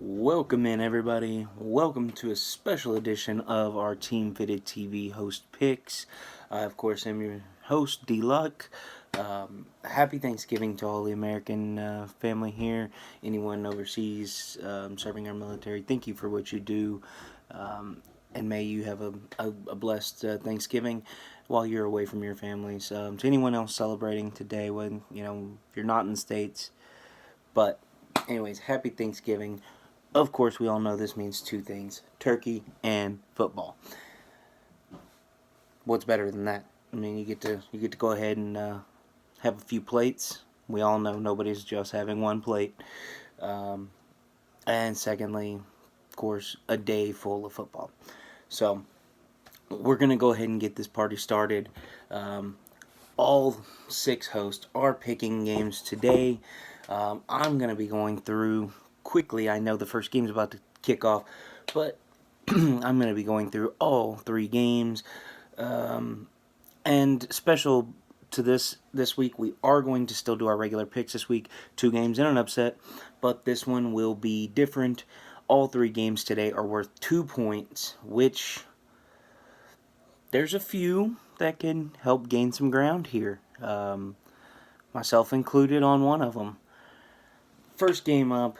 Welcome in, everybody. Welcome to a special edition of our Team Fitted TV host picks. Of course, I'm your host, D-Luck. Happy Thanksgiving to all the American family here. Anyone overseas serving our military, thank you for what you do. And may you have a blessed Thanksgiving while you're away from your families. To anyone else celebrating today, when if you're not in the States, but anyways, happy Thanksgiving. Of course, we all know this means two things: turkey and football. What's better than that? I mean, you get to go ahead and have a few plates. We all know nobody's just having one plate. And secondly, of course, a day full of football. So we're gonna go ahead and get this party started. All 6 hosts are picking games today. I'm gonna be going through quickly. I know the first game's about to kick off, but I'm going to be going through all 3 games. And special to this week, we are going to still do our regular picks this week. 2 games and an upset, but this one will be different. All 3 games today are worth 2 points, which there's a few that can help gain some ground here. Myself included on one of them. First game up,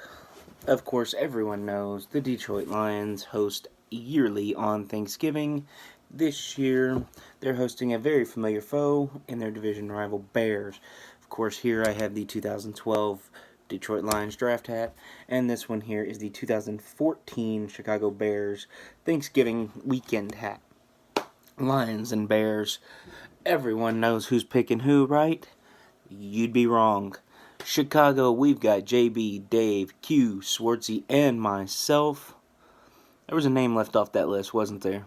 of course, everyone knows the Detroit Lions host yearly on Thanksgiving. This year, they're hosting a very familiar foe in their division rival Bears. Of course, here I have the 2012 Detroit Lions draft hat, and this one here is the 2014 Chicago Bears Thanksgiving weekend hat. Lions and Bears. Everyone knows who's picking who, right? You'd be wrong. Chicago, we've got JB, Dave, Q, Swartzy, and myself. There was a name left off that list, wasn't there?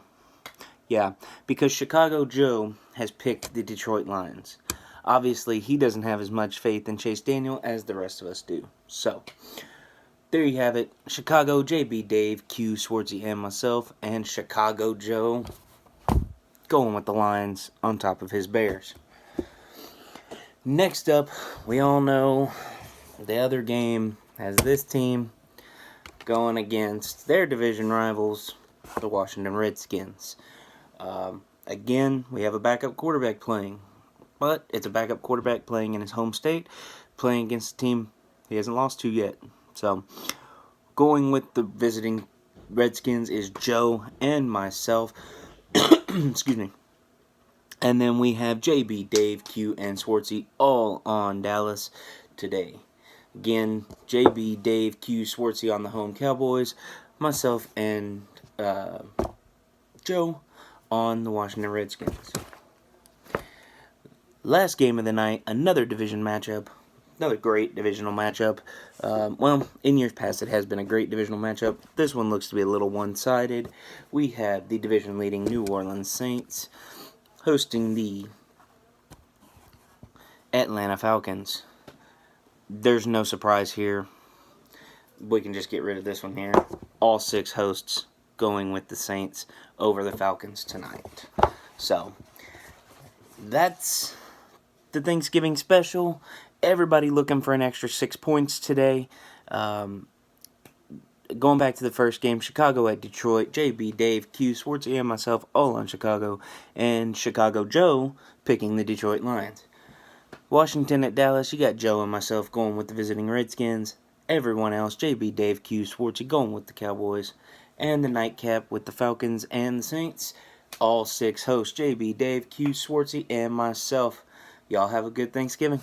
Yeah, because Chicago Joe has picked the Detroit Lions. Obviously, he doesn't have as much faith in Chase Daniel as the rest of us do. So, there you have it. Chicago, JB, Dave, Q, Swartzy, and myself. And Chicago Joe going with the Lions on top of his Bears. Next up, we all know the other game has this team going against their division rivals, the Washington Redskins. Again, we have a backup quarterback playing, but it's a backup quarterback playing in his home state, playing against a team he hasn't lost to yet. So, going with the visiting Redskins is Joe and myself. Excuse me. And then we have JB, Dave, Q, and Swartzy all on Dallas today. Again, JB, Dave, Q, Swartzy on the home Cowboys. Myself and Joe on the Washington Redskins. Last game of the night, another division matchup. Another great divisional matchup. Well, in years past it has been a great divisional matchup. This one looks to be a little one-sided. We have the division-leading New Orleans Saints hosting the Atlanta Falcons. There's no surprise here. We can just get rid of this one here. All 6 hosts going with the Saints over the Falcons tonight. So, that's the Thanksgiving special. Everybody looking for an extra 6 points today. Going back to the first game, Chicago at Detroit, JB, Dave, Q, Swartzy, and myself all on Chicago, and Chicago Joe picking the Detroit Lions. Washington at Dallas, you got Joe and myself going with the visiting Redskins. Everyone else, JB, Dave, Q, Swartzy going with the Cowboys. And the nightcap with the Falcons and the Saints. All 6 hosts, JB, Dave, Q, Swartzy, and myself. Y'all have a good Thanksgiving.